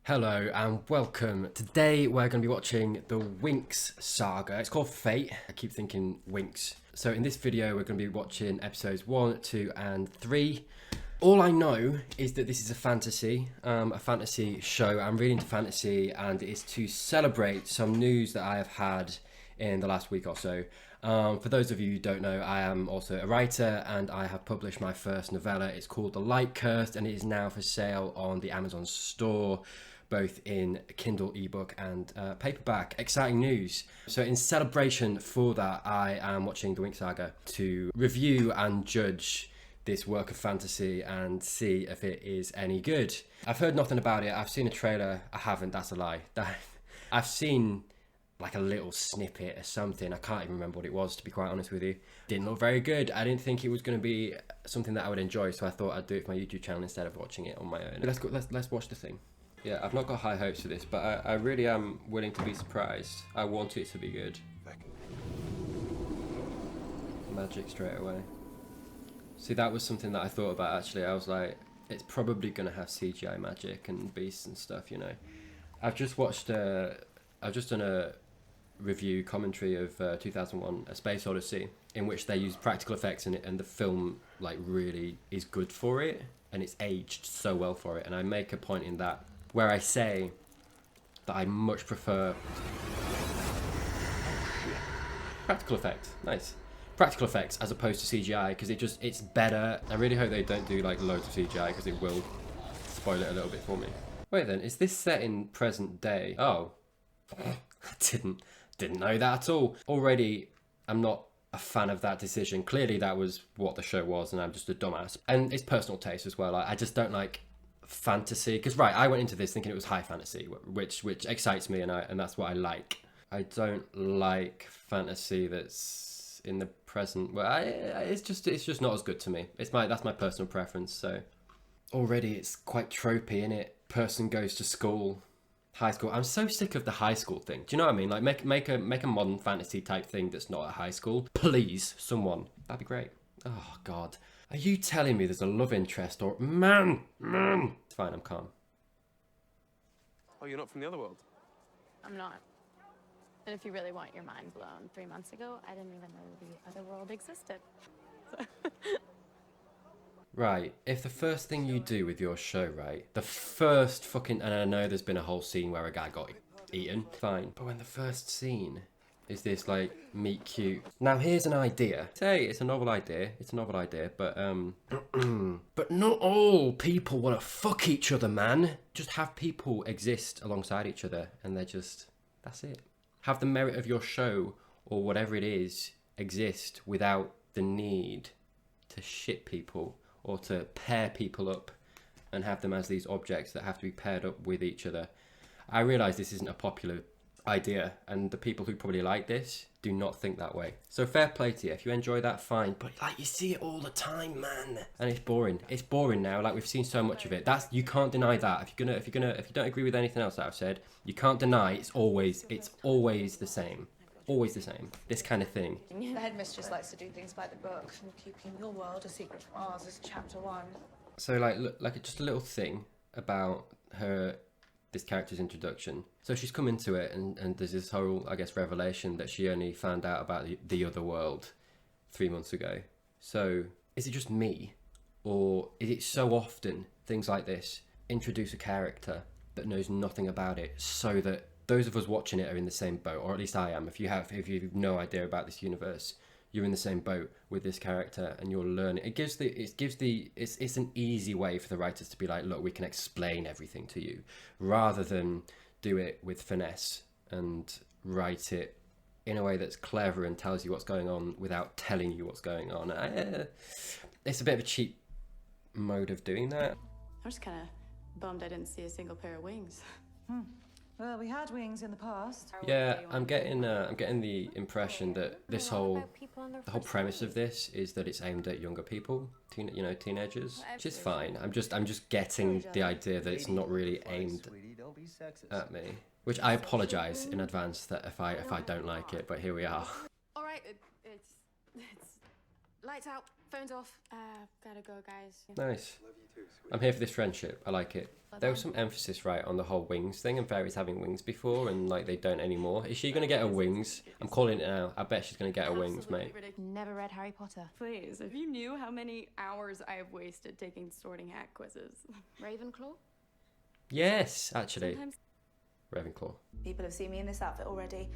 Hello and welcome. Today we're going to be watching the Winx Saga. It's called Fate. I keep thinking Winx. So in this video we're going to be watching episodes 1, 2 and 3. All I know is that this is a fantasy show. I'm really into fantasy and it's to celebrate some news that I have had in the last week or so. For those of you who don't know, I am also a writer and I have published my first novella. It's called The Light Cursed and it is now for sale on the Amazon store, both in Kindle ebook and paperback. Exciting news. So in celebration for that, I am watching the Winx Saga to review and judge this work of fantasy and see if it is any good. I've heard nothing about it. I've seen a trailer. I haven't, that's a lie. I've seen like a little snippet or something. I can't even remember what it was, to be quite honest with you. Didn't look very good. I didn't think it was going to be something that I would enjoy, so I thought I'd do it for my YouTube channel instead of watching it on my own. Let's watch the thing. Yeah, I've not got high hopes for this, but I really am willing to be surprised. I want it to be good. Magic straight away. See, that was something that I thought about actually. I was like, it's probably going to have CGI magic and beasts and stuff, you know. I've just done a review commentary of 2001 A Space Odyssey, in which they use practical effects in it, and the film like really is good for it, and it's aged so well for it. And I make a point in that where I say that I much prefer practical effects. Nice. Practical effects as opposed to CGI, because it's better. I really hope they don't do like loads of CGI, because it will spoil it a little bit for me. Wait then, is this set in present day? Oh, I didn't know that at all. Already, I'm not a fan of that decision. Clearly that was what the show was, and I'm just a dumbass. And it's personal taste as well. I just don't like fantasy, because right, I went into this thinking it was high fantasy, which excites me, and that's what I like. I don't like fantasy that's in the present. Well, it's just not as good to me. That's my personal preference. So already it's quite tropey, innit? Person goes to school, high school. I'm so sick of the high school thing. Do you know what I mean? Like make a modern fantasy type thing that's not at high school. Please, someone. That'd be great. Oh God. Are you telling me there's a love interest or man? It's fine, I'm calm. Oh, you're not from the other world? I'm not. And if you really want your mind blown, 3 months ago, I didn't even know the other world existed. Right, if the first thing you do with your show, right, the first fucking, and I know there's been a whole scene where a guy got eaten, fine, but when the first scene is this like meet cute. Now here's an idea. Say it's a novel idea, but but not all people want to fuck each other, man. Just have people exist alongside each other, and that's it. Have the merit of your show or whatever it is exist without the need to shit people or to pair people up and have them as these objects that have to be paired up with each other. I realise this isn't a popular idea, and the people who probably like this do not think that way. So fair play to you. If you enjoy that, fine. But like, you see it all the time, man. And it's boring. It's boring now. Like, we've seen so much of it. You can't deny that. If you don't agree with anything else that I've said, you can't deny it's always the same. Always the same. This kind of thing. The headmistress likes to do things by the book, and keeping your world a secret from ours is chapter 1. So like, look, like just a little thing about this character's introduction. So she's come into it, and there's this whole, I guess, revelation that she only found out about the other world 3 months ago. So is it just me, or is it so often things like this introduce a character that knows nothing about it, so that those of us watching it are in the same boat, or at least I am. If you've no idea about this universe, you're in the same boat with this character, and you're learning. It's an easy way for the writers to be like, look, we can explain everything to you, rather than do it with finesse and write it in a way that's clever and tells you what's going on without telling you what's going on. It's a bit of a cheap mode of doing that. I'm just kind of bummed I didn't see a single pair of wings. Well, we had wings in the past. Yeah, I'm getting the impression that the whole premise of this is that it's aimed at younger people, teenagers, which is fine. I'm just getting the idea that it's not really aimed at me, which I apologise in advance that if I don't like it, but here we are. All right, it's lights out, Phone's off. Gotta go, guys. Nice. I'm here for this friendship. I like it. There was some emphasis, right, on the whole wings thing and fairies having wings before and like they don't anymore. Is she gonna get her wings? I'm calling it now. I bet she's gonna get her wings, mate. Never read Harry Potter. Please, if you knew how many hours I have wasted taking sorting hat quizzes. Ravenclaw? Yes, actually. Sometimes Ravenclaw. People have seen me in this outfit already.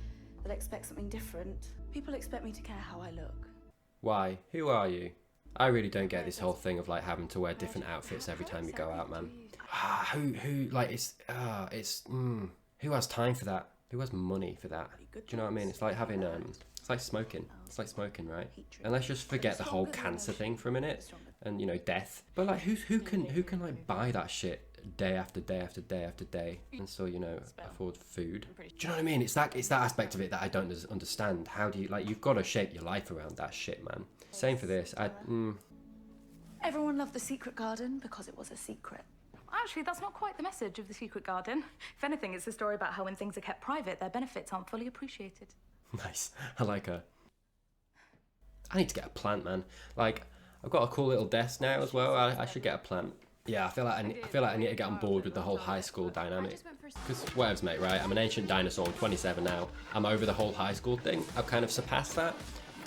They'll expect something different. People expect me to care how I look. Why? Who are you? I really don't get this whole thing of like having to wear different outfits every time you go out, man. Who like who has time for that? Who has money for that? Do you know what I mean? It's like having it's like smoking. It's like smoking, right? And let's just forget the whole cancer thing for a minute and, you know, death. But like who can like buy that shit day after day after day after day and still, you know, afford food? Do you know what I mean? It's that aspect of it that I don't understand. How do you, like, you've got to shape your life around that shit, man. Same for this. Everyone loved The Secret Garden because it was a secret. Actually, that's not quite the message of The Secret Garden. If anything, it's a story about how when things are kept private, their benefits aren't fully appreciated. Nice. I like her. I need to get a plant, man. Like, I've got a cool little desk now as well. I should get a plant. Yeah, I feel like I need to get on board with the whole high school dynamic. Because whatevs, mate, right? I'm an ancient dinosaur, I'm 27 now. I'm over the whole high school thing. I've kind of surpassed that.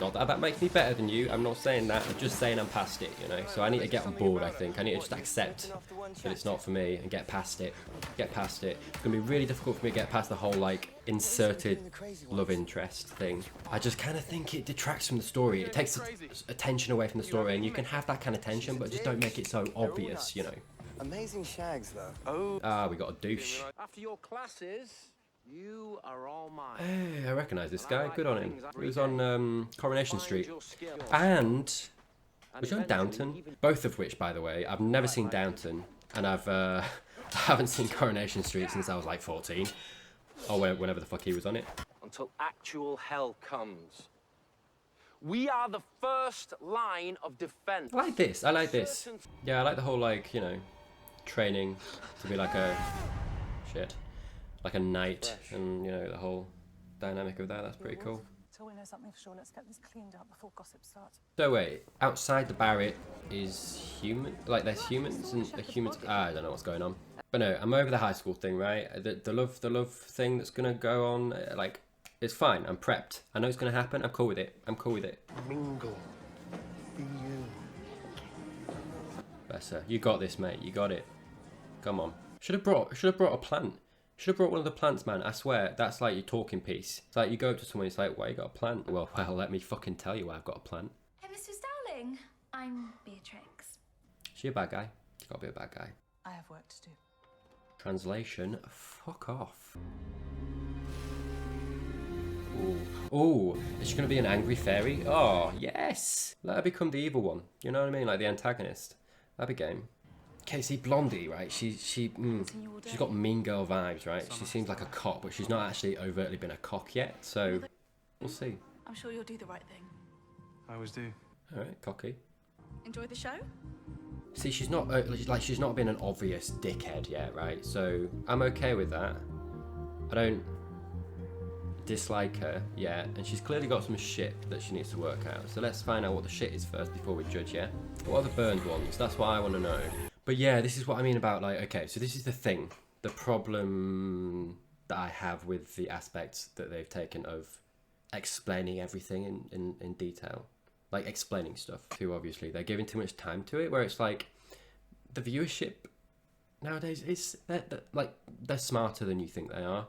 Not that that makes me better than you. I'm not saying that. I'm just saying I'm past it, you know. So I need to get on board, I think. I need to just accept that it's not for me and get past it. Get past it. It's going to be really difficult for me to get past the whole, like, inserted love interest thing. I just kind of think it detracts from the story. It takes attention away from the story, and you can have that kind of tension, but just don't make it so obvious, you know. Amazing shags, though. Oh. Ah, we got a douche. After your classes, you are all mine. Hey, I recognise this guy. Good on him. He was on Coronation Street. And was he on Downton? Both of which, by the way, I've never seen Downton, and I haven't seen Coronation Street since I was like 14, or whenever the fuck he was on it. Until actual hell comes. We are the first line of defense. I like this. I like this. Yeah, I like the whole, like, you know, training to be like a like a knight, and, you know, the whole dynamic of that. That's pretty cool. Until we know something for sure, let's get this cleaned up before gossip starts. So wait, outside the Barrett is human? Like, there's humans and the humans. I don't know what's going on. But no, I'm over the high school thing, right? The love thing that's gonna go on. Like, it's fine. I'm prepped. I know it's gonna happen. I'm cool with it. I'm cool with it. Mingle. Be you. Besser, you got this, mate. You got it. Come on. Should have brought a plant. Should have brought one of the plants, man. I swear, that's like your talking piece. It's like you go up to someone, it's like, why you got a plant? Well, let me fucking tell you why I've got a plant. Hey, Mr. Starling. I'm Beatrix. She a bad guy? You gotta be a bad guy. I have work to do. Translation, fuck off. Ooh, is she gonna be an angry fairy? Oh, yes! Let her become the evil one. You know what I mean? Like the antagonist. That'd be game. Casey Blondie, right? She's got mean girl vibes, right? She seems like a cock, but she's not actually overtly been a cock yet, so we'll see. I'm sure you'll do the right thing. I always do. Alright, cocky. Enjoy the show? See, she's not she's not been an obvious dickhead yet, right? So I'm okay with that. I don't dislike her yet, and she's clearly got some shit that she needs to work out. So let's find out what the shit is first before we judge, yeah? What are the burned ones? That's what I want to know. But yeah, this is what I mean about, like, okay, so this is the thing. The problem that I have with the aspects that they've taken of explaining everything in detail. Like, explaining stuff too, obviously. They're giving too much time to it, where it's like, the viewership nowadays, they're smarter than you think they are.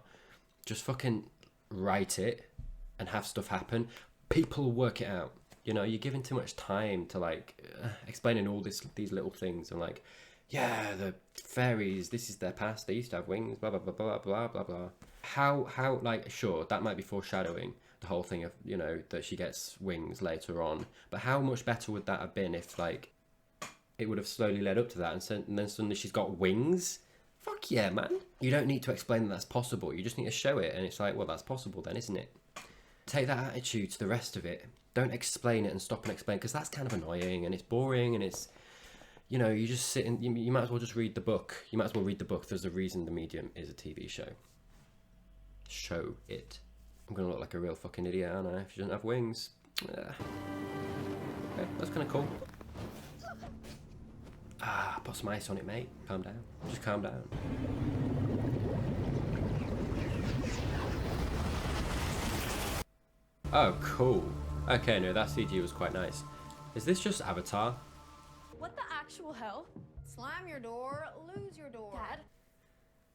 Just fucking write it and have stuff happen. People will work it out. You know, you're giving too much time to, like, explaining all these little things. And, like, yeah, the fairies, this is their past, they used to have wings, blah, blah, blah, blah, blah, blah, blah. How, like, sure, that might be foreshadowing the whole thing of, you know, that she gets wings later on. But how much better would that have been if, like, it would have slowly led up to that, and then suddenly she's got wings? Fuck yeah, man. You don't need to explain that that's possible. You just need to show it, and it's like, well, that's possible then, isn't it? Take that attitude to the rest of it. Don't explain it and stop and explain, because that's kind of annoying, and it's boring, and it's, you know, you just sit and you might as well just read the book. You might as well read the book. There's a reason the medium is a TV show. Show it. I'm going to look like a real fucking idiot, aren't I, if she doesn't have wings. Okay, that's kind of cool. Ah, put some ice on it, mate. Calm down. Just calm down. Oh, cool. Okay, no, that CG was quite nice. Is this just Avatar? What the actual hell? Slam your door, lose your door. Dad?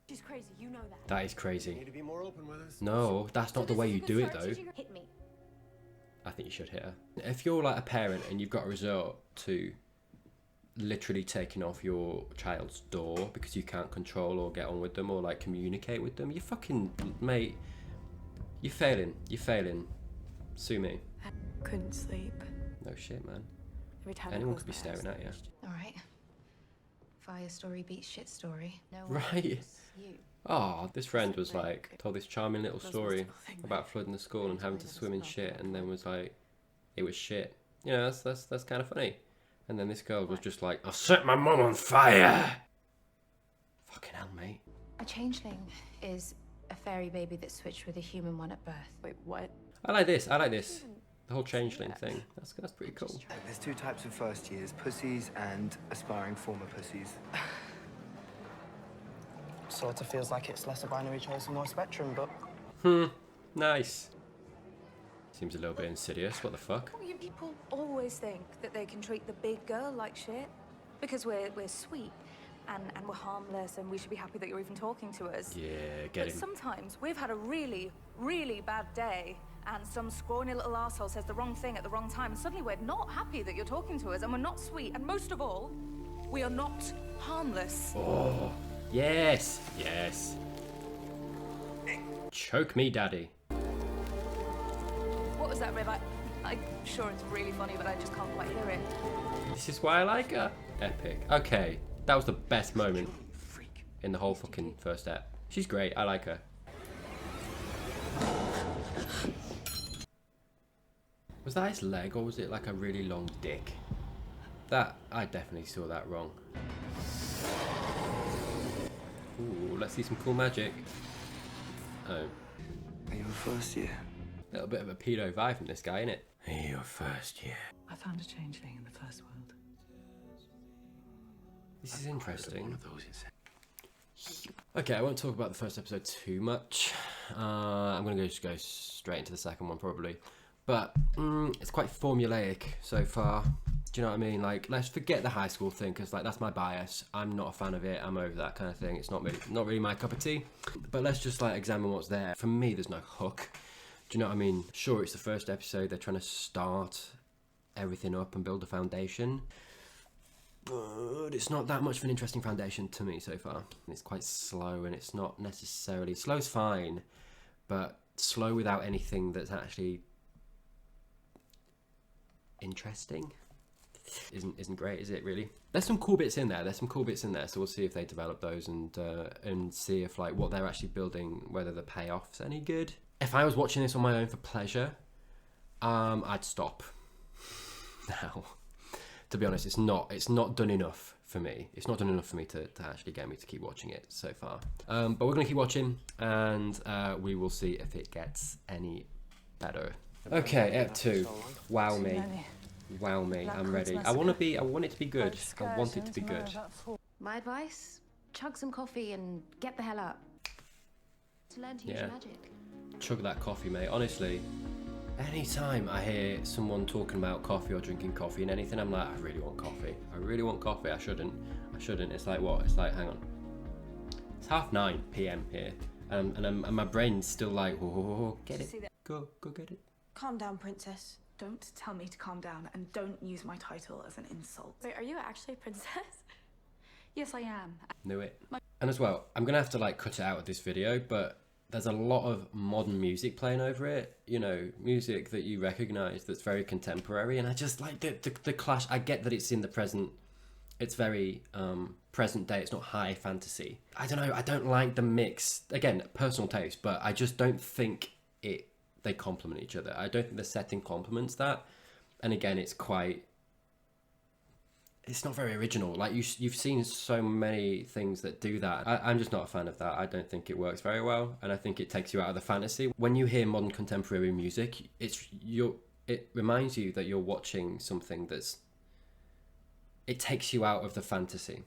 She's crazy, you know that. That is You crazy. need to be more open with us. No, that's not the way you do it, though. Hit me. I think you should hit her. If you're like a parent and you've got to resort to literally taking off your child's door because you can't control or get on with them or like communicate with them, you fucking, mate, you're failing. You're failing. Sue me. I couldn't sleep. No shit, man. Every time Anyone I could be staring at you. All right. Fire story beats shit story. No Right. You. Oh, this friend was like, told this charming little story Plausible thing, about flooding the school and having to swim in shit, and then was like, it was shit. You know, that's kind of funny. And then this girl was just like, I'll set my mum on fire. Fucking hell, mate. A changeling is a fairy baby that switched with a human one at birth. Wait, what? I like this. I like this. The whole changeling thing. That's pretty cool. There's two types of first years, pussies and aspiring former pussies. Sort of feels like it's less a binary choice and more spectrum, but... Nice. Seems a little bit insidious. What the fuck? You people always think that they can treat the big girl like shit because we're sweet and we're harmless and we should be happy that you're even talking to us. Yeah, But get him. sometimes we've had a really, really bad day and some scrawny little arsehole says the wrong thing at the wrong time and suddenly we're not happy that you're talking to us and we're not sweet and most of all, we are not harmless. Oh, yes, yes. Choke me, daddy. What was that, Riv? I'm sure it's really funny, but I just can't quite hear it. This is why I like her. Epic. Okay, that was the best moment in the whole fucking first ep. She's great. I like her. Was that his leg or was it like a really long dick? That, I definitely saw that wrong. Ooh, let's see some cool magic. Oh. Your first year. A little bit of a pedo vibe from this guy, innit? Your first year. I found a changeling in the first world. This is interesting. Okay, I won't talk about the first episode too much. I'm gonna just go straight into the second one probably. But it's quite formulaic so far. Do you know what I mean? Like, let's forget the high school thing because like that's my bias. I'm not a fan of it. I'm over that kind of thing. It's not really my cup of tea. But let's just like examine what's there. For me, there's no hook. Do you know what I mean? Sure, it's the first episode. They're trying to start everything up and build a foundation. But it's not that much of an interesting foundation to me so far. It's quite slow and it's not necessarily... Slow's fine, but slow without anything that's actually interesting isn't great, is it really? There's some cool bits in there. So we'll see if they develop those and see if like what they're actually building, whether the payoff's any good. If I was watching this on my own for pleasure, I'd stop now. To be honest, it's not done enough for me. It's not done enough for me to actually get me to keep watching it so far. But we're gonna keep watching, and we will see if it gets any better. Okay, Ep 2. Wow me. Wow me. I'm ready. I want it to be good. I want it to be good. My advice? Chug some coffee and get the hell up. To learn to use your magic. Chug that coffee, mate. Honestly, anytime I hear someone talking about coffee or drinking coffee and anything, I'm like, I really want coffee. I really want coffee. I shouldn't. It's like what? It's like, hang on. It's 9:30 p.m. here, and my brain's still like, oh, get it. Go get it. Calm down, princess. Don't tell me to calm down and don't use my title as an insult. Wait, are you actually a princess? Yes, I am. Knew it. And as well, I'm gonna have to like cut it out of this video, but there's a lot of modern music playing over it, you know, music that you recognize that's very contemporary, and I just like the clash. I get that it's in the present, it's very present day, it's not high fantasy. I don't know, I don't like the mix. Again, personal taste, but I just don't think they complement each other. I don't think the setting complements that, and again, it's not very original. Like you've seen so many things that do that. I'm just not a fan of that. I don't think it works very well, and I think it takes you out of the fantasy. When you hear modern contemporary music, it reminds you that you're watching something that's it takes you out of the fantasy.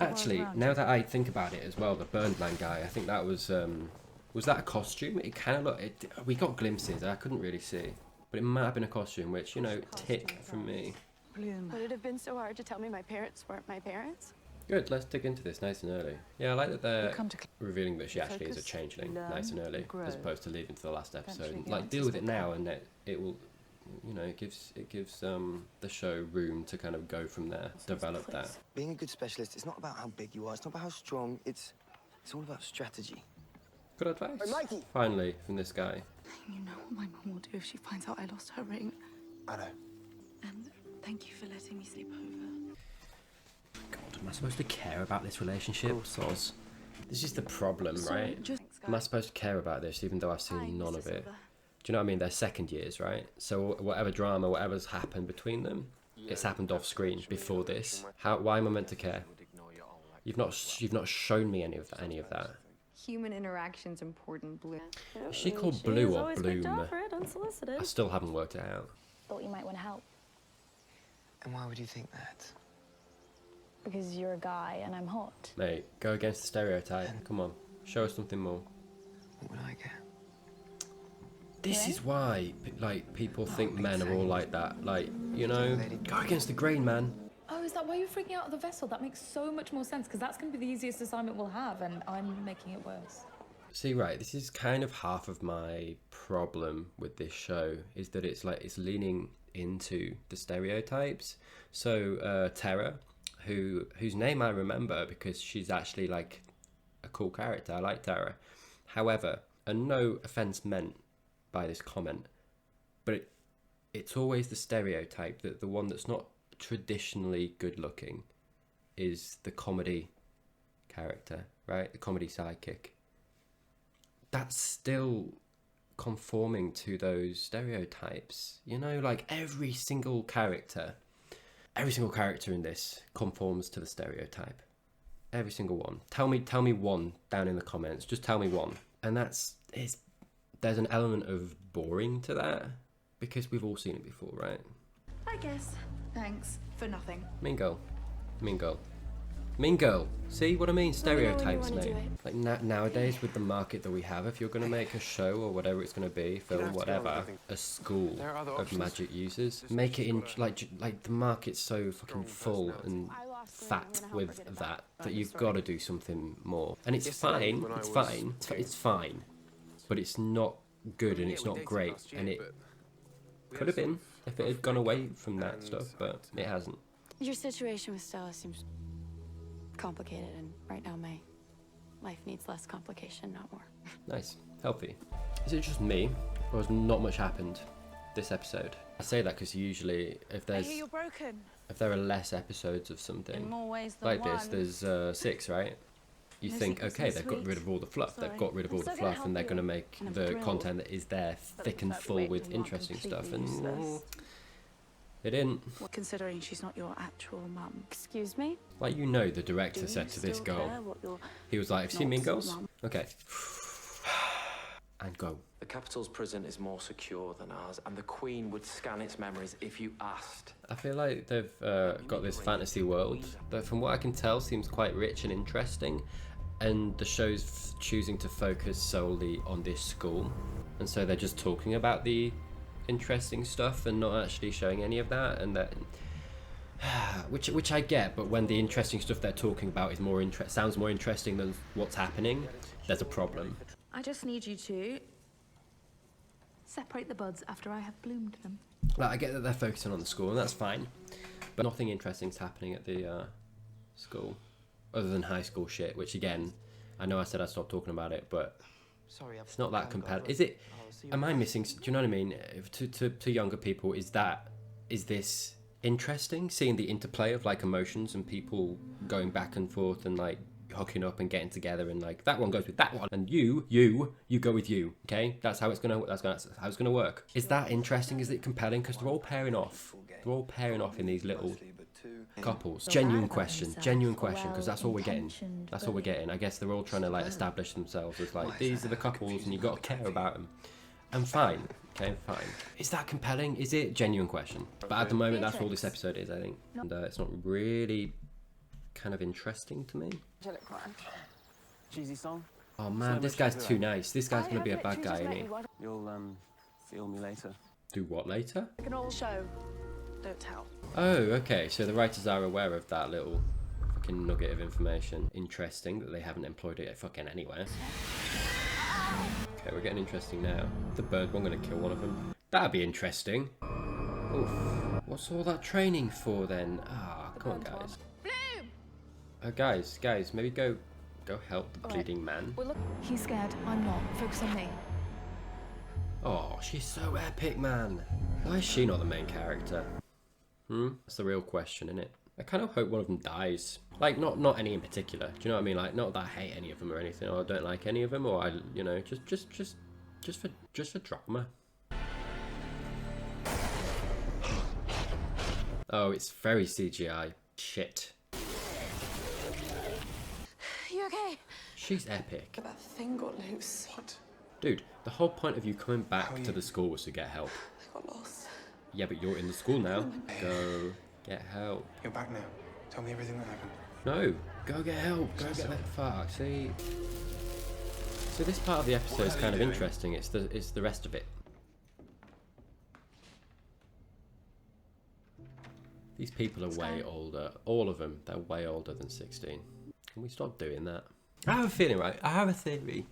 Actually, now that I think about it as well, the Burned Man guy, I think that was that a costume? It kind of looked, we got glimpses, I couldn't really see. But it might have been a costume, which, you know, tick from me. Bloom. Would it have been so hard to tell me my parents weren't my parents? Good, let's dig into this nice and early. Yeah, I like that they're come to revealing that she actually is a focus, changeling learn, nice and early, grow. as opposed to leaving to the last episode. Eventually the Like, deal answers with it will now, come. and it will, you know, it gives the show room to kind of go from there, develop that. Being a good specialist, it's not about how big you are, it's not about how strong, it's all about strategy. Good advice. Hey, Mikey! Finally, from this guy. You know what my mum will do if she finds out I lost her ring. I know. And thank you for letting me sleep over. God, am I supposed to care about this relationship? Soz. This is the problem, right? Just Am I supposed to care about this, even though I've seen none of it? Do you know what I mean? They're second years, right? So whatever drama, whatever's happened between them, it's happened off screen before this. Why am I meant to care? You've not shown me any of that. Human interaction's important, Bloom. Is she called Blue or Bloom? Unsolicited. I still haven't worked it out. Thought you might want to help And why would you think that? because you're a guy and I'm hot. Mate, go against the stereotype. Come on, show us something more. What would I get? This is why, like, people think men are all like that. Like, you know, go against the grain, man. Oh, is that why you're freaking out at the vessel? That makes so much more sense, because that's going to be the easiest assignment we'll have, and I'm making it worse. See, right, this is kind of half of my problem with this show, is that it's like, it's leaning into the stereotypes. So, Terra, whose name I remember because she's actually, like, a cool character. I like Terra. However, and no offense meant by this comment, but it's always the stereotype that the one that's not traditionally good looking is the comedy character, right? The comedy sidekick. That's still conforming to those stereotypes, you know, like every single character in this conforms to the stereotype. Every single one. Tell me one down in the comments. Just tell me one. And there's an element of boring to that because we've all seen it before, right? I guess. Thanks for nothing. Mean girl. See what I mean? Stereotypes, mate. Like nowadays, with the market that we have, if you're going to make a show or whatever it's going to be, film, whatever, a school of magic users, make it in like the market's so fucking full and fat with that you've got to do something more. And it's fine. It's fine, but it's not good and it's not great. And it could have been if it had gone away from that stuff, but it hasn't. Your situation with Stella seems complicated, and right now my life needs less complication, not more. Nice. Healthy. Is it just me, or has not much happened this episode? I say that because usually if there are less episodes of something like this, there's 6, right? You think, okay, they've got rid of all the fluff. They've got rid of all the fluff, and they're going to make the content that is there thick and full with interesting stuff. And they didn't. Considering she's not your actual mum. Excuse me? Like, you know, the director said to this girl, he was like, have you seen Mean Girls? Okay. And go. The capital's prison is more secure than ours, and the Queen would scan its memories if you asked. I feel like they've got this fantasy world that, from what I can tell, seems quite rich and interesting. And the show's choosing to focus solely on this school. And so they're just talking about the interesting stuff and not actually showing any of that. And that, which I get, but when the interesting stuff they're talking about is sounds more interesting than what's happening, there's a problem. I just need you to separate the buds after I have bloomed them. Like, I get that they're focusing on the school, and that's fine, but nothing interesting's happening at the school, other than high school shit. Which, again, I know I said I'd stop talking about it, but it's not that compelling. Is it? Am I missing? Do you know what I mean? To younger people, is this interesting? Seeing the interplay of like emotions and people going back and forth and like hooking up and getting together, and like that one goes with that one, and you go with you. Okay, that's how it's gonna work. Is that interesting? Is it compelling? Because they're all pairing off. They're all pairing off in these little couples. Genuine question, because that's all we're getting. That's all we're getting. I guess they're all trying to like establish themselves as like, these are the couples, and you've got to care about them. And fine, Okay, fine. Is that compelling? Is it? Genuine question. But at the moment, that's all this episode is, I think. And it's not really kind of interesting to me. Cheesy song? Oh man, this guy's too nice. This guy's gonna be a bad guy, isn't he? You'll, feel me later. Do what later? We can all show, don't tell. Oh, okay. So the writers are aware of that little fucking nugget of information. Interesting that they haven't employed it fucking anywhere. Okay, we're getting interesting now. The bird one gonna kill one of them. That'd be interesting. Oof. What's all that training for then? Ah, come on, guys. Guys, maybe go help the bleeding man. He's scared. I'm not. Focus on me. Oh, she's so epic, man. Why is she not the main character? That's the real question, isn't it? I kind of hope one of them dies. Like, not any in particular. Do you know what I mean? Like, not that I hate any of them or anything, or I don't like any of them, or I, you know, just for drama. Oh, it's very CGI. Shit. You okay? She's epic. That thing got loose. What? Dude, the whole point of you coming back to the school was to get help. I got lost. Yeah, but you're in the school now. Go get help. You're back now. Tell me everything that happened. No, go get help. Go get that fuck. See. So this part of the episode is kind of interesting. It's the rest of it. These people are way older. All of them, they're way older than 16. Can we stop doing that? I have a feeling, right? I have a theory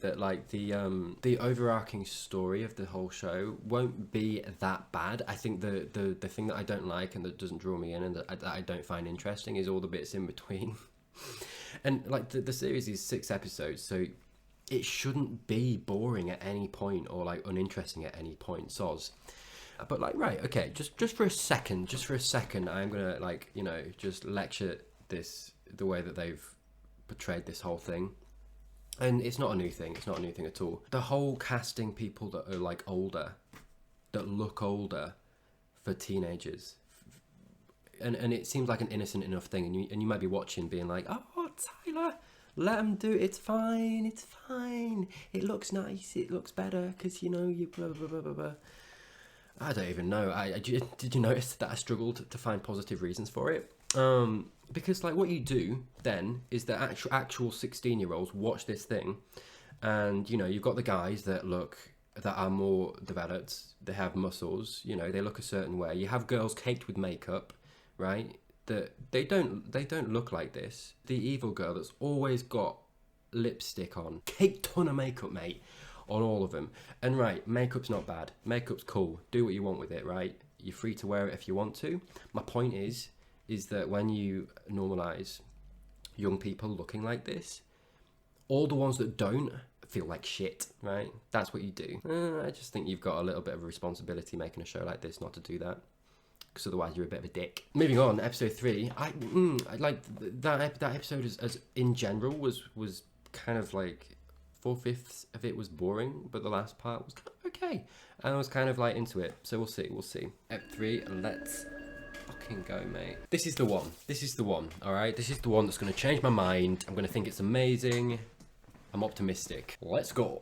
that like the overarching story of the whole show won't be that bad. I think the thing that I don't like and that doesn't draw me in and that I don't find interesting is all the bits in between. And like the series is 6 episodes, so it shouldn't be boring at any point or like uninteresting at any point. Soz. But like, right, okay, just for a second, I'm gonna like, you know, just lecture this the way that they've portrayed this whole thing. And it's not a new thing, at all. The whole casting people that are like older, that look older for teenagers, and it seems like an innocent enough thing, and you might be watching being like, oh Tyler, let them do it, it's fine, it looks nice, it looks better because you know you blah blah blah blah blah. I don't even know. Did you notice that I struggled to find positive reasons for it? Because like what you do then is that actual 16-year-olds watch this thing, and you know you've got the guys that are more developed, they have muscles, you know, they look a certain way. You have girls caked with makeup, right? That they don't look like this. The evil girl that's always got lipstick on, caked ton of makeup, mate, on all of them. And right, makeup's not bad. Makeup's cool. Do what you want with it, right? You're free to wear it if you want to. My point is that when you normalize young people looking like this, all the ones that don't feel like shit, right? That's what you do. I just think you've got a little bit of a responsibility making a show like this not to do that, because otherwise you're a bit of a dick. Moving on, episode 3. I like that episode as in general was kind of like 4/5 of it was boring, but the last part was kind of okay, and I was kind of like into it. So we'll see. Ep 3, let's fucking go, mate. This is the one. All right, this is the one that's going to change my mind. I'm going to think it's amazing. I'm optimistic. Let's go.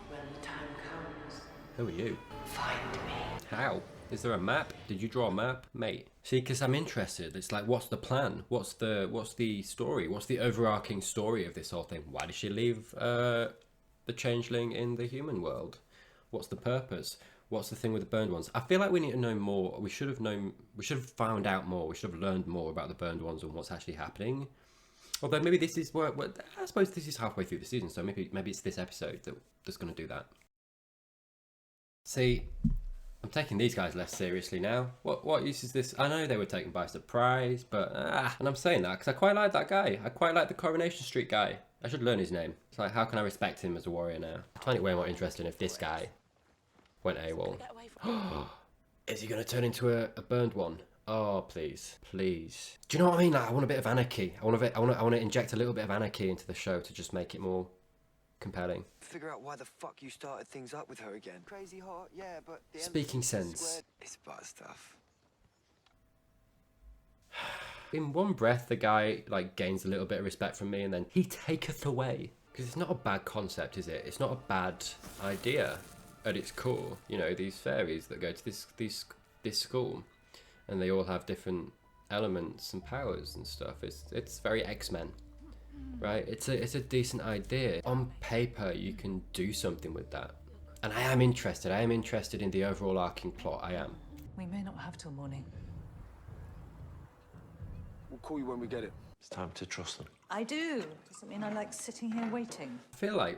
When the time comes, Who are you? find me. How? Is there a map? Did you draw a map, mate? See, because I'm interested. It's like, what's the plan? What's the story? What's the overarching story of this whole thing? Why did she leave the changeling in the human world? What's the purpose? What's the thing with the burned ones? I feel like we need to know more. We should have found out more. We should have learned more about the burned ones and what's actually happening. Although maybe this is where I suppose this is halfway through the season, so maybe it's this episode that's going to do that. See, I'm taking these guys less seriously now. What use is this? I know they were taken by surprise, but and I'm saying that because I quite like that guy. I quite like the Coronation Street guy. I should learn his name. It's like, how can I respect him as a warrior now? I find it way more interesting if this guy went AWOL. Is he going to turn into a burned one? Oh, please. Do you know what I mean? Like, I want a bit of anarchy. I want to inject a little bit of anarchy into the show to just make it more compelling. Figure out why the fuck you started things up with her again. Crazy hot, yeah, but the Speaking sense. It's butt stuff. In one breath, the guy like gains a little bit of respect from me, and then he taketh away. Because it's not a bad concept, is it? It's not a bad idea. at its core, you know, these fairies that go to this school, and they all have different elements and powers and stuff. It's very X-Men, right? It's a decent idea. On paper, you can do something with that, and I am interested. I am interested in the overall arcing plot. I am. We may not have till morning. We'll call you when we get it. It's time to trust them. I do. Doesn't mean I like sitting here waiting. I feel like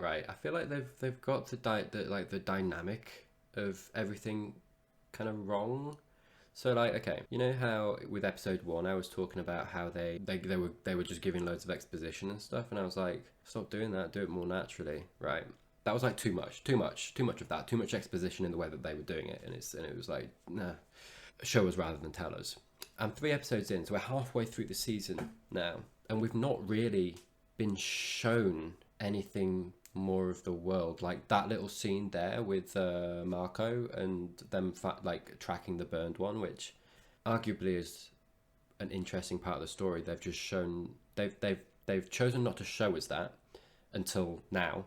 they've got the dynamic of everything kind of wrong. So like, okay, you know how with episode 1 I was talking about how they were just giving loads of exposition and stuff, and I was like, stop doing that, do it more naturally, right? That was like too much of that, too much exposition in the way that they were doing it, and it was like, nah, show us rather than tell us. I'm 3 episodes in, so we're halfway through the season now, and we've not really been shown anything more of the world. Like that little scene there with Marco and them like tracking the burned one, which arguably is an interesting part of the story. They've just shown they've chosen not to show us that until now.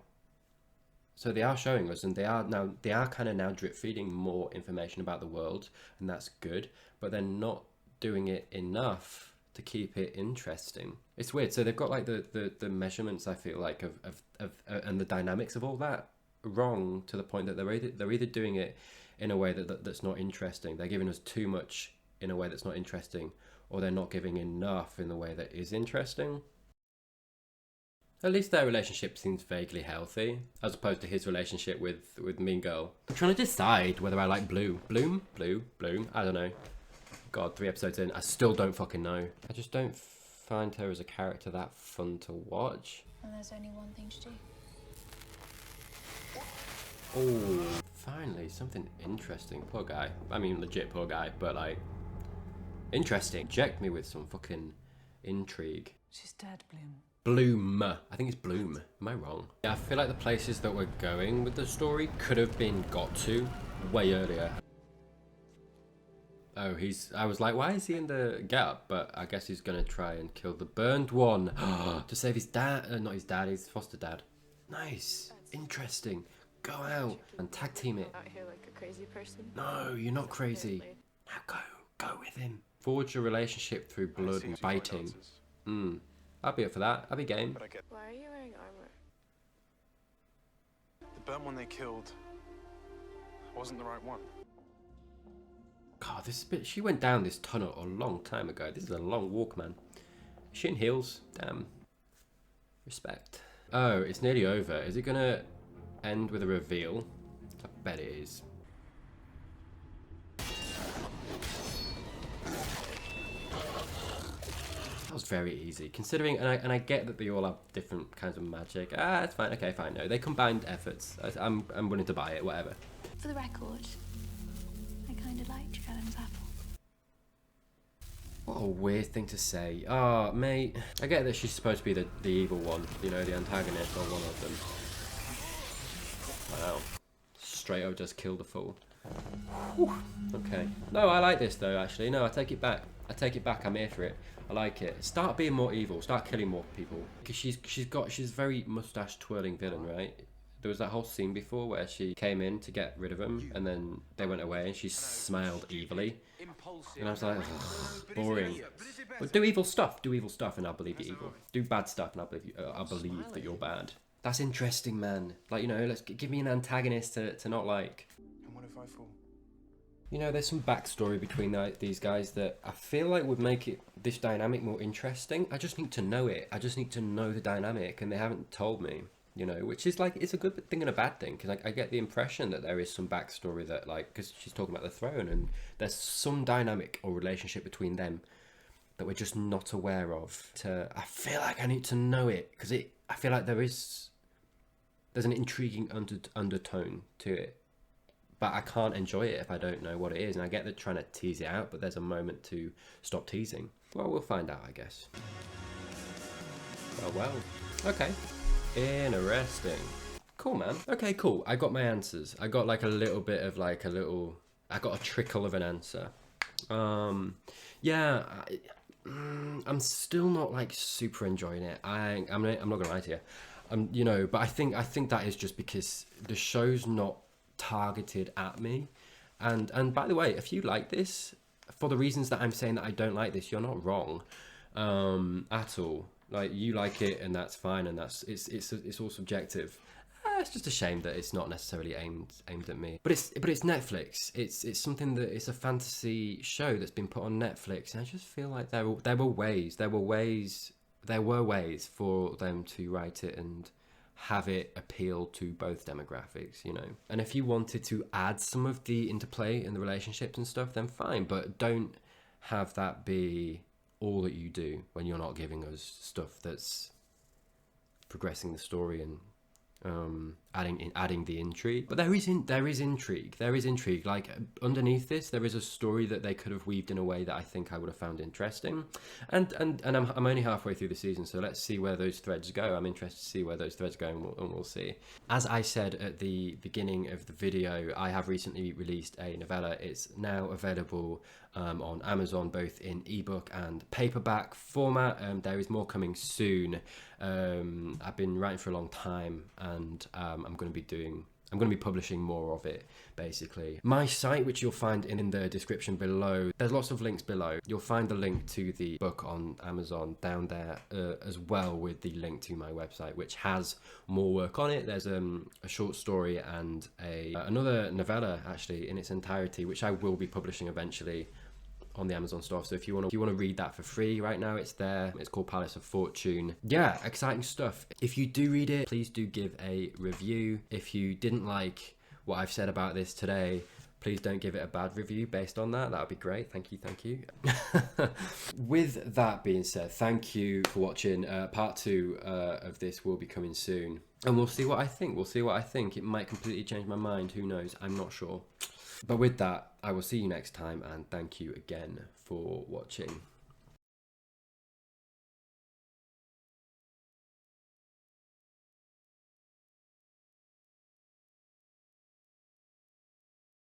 So they are showing us, and they are kind of now drip feeding more information about the world, and that's good, but they're not doing it enough to keep it interesting. It's weird. So they've got like the measurements, I feel like, of and the dynamics of all that wrong, to the point that they're either doing it in a way that's not interesting, they're giving us too much in a way that's not interesting, or they're not giving enough in the way that is interesting. At least their relationship seems vaguely healthy, as opposed to his relationship with Mean Girl. I'm trying to decide whether I like Bloom. I don't know. God, 3 episodes in, I still don't fucking know. I just don't find her as a character that fun to watch. And there's only one thing to do. Oh, finally, something interesting. Poor guy. I mean, legit poor guy, but like, interesting. Inject me with some fucking intrigue. She's dead, Bloom. Bloom. I think it's Bloom. Am I wrong? Yeah, I feel like the places that we're going with the story could have been got to way earlier. Oh, I was like, why is he in the get-up? But I guess he's gonna try and kill the burned one to save his dad. Not his dad, his foster dad. Nice. Interesting. Go out and tag team it. Out here like a crazy person. No, you're not crazy. Now go with him. Forge a relationship through blood and biting. I'd be up for that. I'd be game. Why are you wearing armor? The burnt one they killed wasn't the right one. God, she went down this tunnel a long time ago. This is a long walk, man. Is she in heels? Damn. Respect. Oh, it's nearly over. Is it gonna end with a reveal? I bet it is. That was very easy, considering, and I get that they all have different kinds of magic. It's fine. Okay, fine. No, they combined efforts. I'm willing to buy it. Whatever. For the record, I kind of liked Joan's apple. What a weird thing to say. Oh, mate. I get that she's supposed to be the evil one, you know, the antagonist or one of them. Wow. Straight up just killed the fool. Whew. Okay. No, I like this though, actually. No, I take it back. I'm here for it. I like it. Start being more evil. Start killing more people. Because she's very mustache twirling villain, right? There was that whole scene before where she came in to get rid of him, and then they went away, and she smiled evilly. And I was like, boring. But do evil stuff, and I'll believe you're evil. Do bad stuff, and I'll believe that you're bad. That's interesting, man. Like, you know, give me an antagonist to not like. And what if I fall? You know, there's some backstory between these guys that I feel like would make this dynamic more interesting. I just need to know it. I just need to know the dynamic, and they haven't told me. You know, which is like, it's a good thing and a bad thing, because I get the impression that there is some backstory that, like, because she's talking about the throne, and there's some dynamic or relationship between them that we're just not aware of. I feel like I need to know it, because I feel like there's an intriguing undertone to it, but I can't enjoy it if I don't know what it is. And I get that trying to tease it out, but there's a moment to stop teasing. Well, we'll find out, I guess. Oh well. Okay. Interesting. Cool, man. Okay, cool. I got my answers. I got like a little bit of like I got a trickle of an answer. Yeah, I'm still not like super enjoying it. I'm not gonna lie to you. You know, but I think that is just because the show's not targeted at me. And by the way, if you like this, for the reasons that I'm saying that I don't like this, you're not wrong at all. Like, you like it, and that's fine, and it's all subjective. It's just a shame that it's not necessarily aimed at me. But it's Netflix. It's something that it's a fantasy show that's been put on Netflix, and I just feel like there were ways for them to write it and have it appeal to both demographics, you know. And if you wanted to add some of the interplay in the relationships and stuff, then fine, but don't have that be all that you do when you're not giving us stuff that's progressing the story and adding the intrigue. But there is intrigue. Like, underneath this, there is a story that they could have weaved in a way that I think I would have found interesting. And I'm only halfway through the season, so let's see where those threads go. I'm interested to see where those threads go, and we'll see. As I said at the beginning of the video, I have recently released a novella. It's now available on Amazon, both in ebook and paperback format. There is more coming soon. I've been writing for a long time, and I'm going to be publishing more of it, basically. My site, which you'll find in the description below, there's lots of links below. You'll find the link to the book on Amazon down there, as well with the link to my website, which has more work on it. There's a short story and another novella, actually, in its entirety, which I will be publishing eventually on the Amazon store. So if you want to read that for free right now, it's there. It's called Palace of Fortune. Yeah, exciting stuff. If you do read it, please do give a review. If you didn't like what I've said about this today, please don't give it a bad review based on that. That would be great. Thank you. With that being said, thank you for watching. Part 2 of this will be coming soon, and we'll see what I think. It might completely change my mind. Who knows? I'm not sure. But with that, I will see you next time, and thank you again for watching.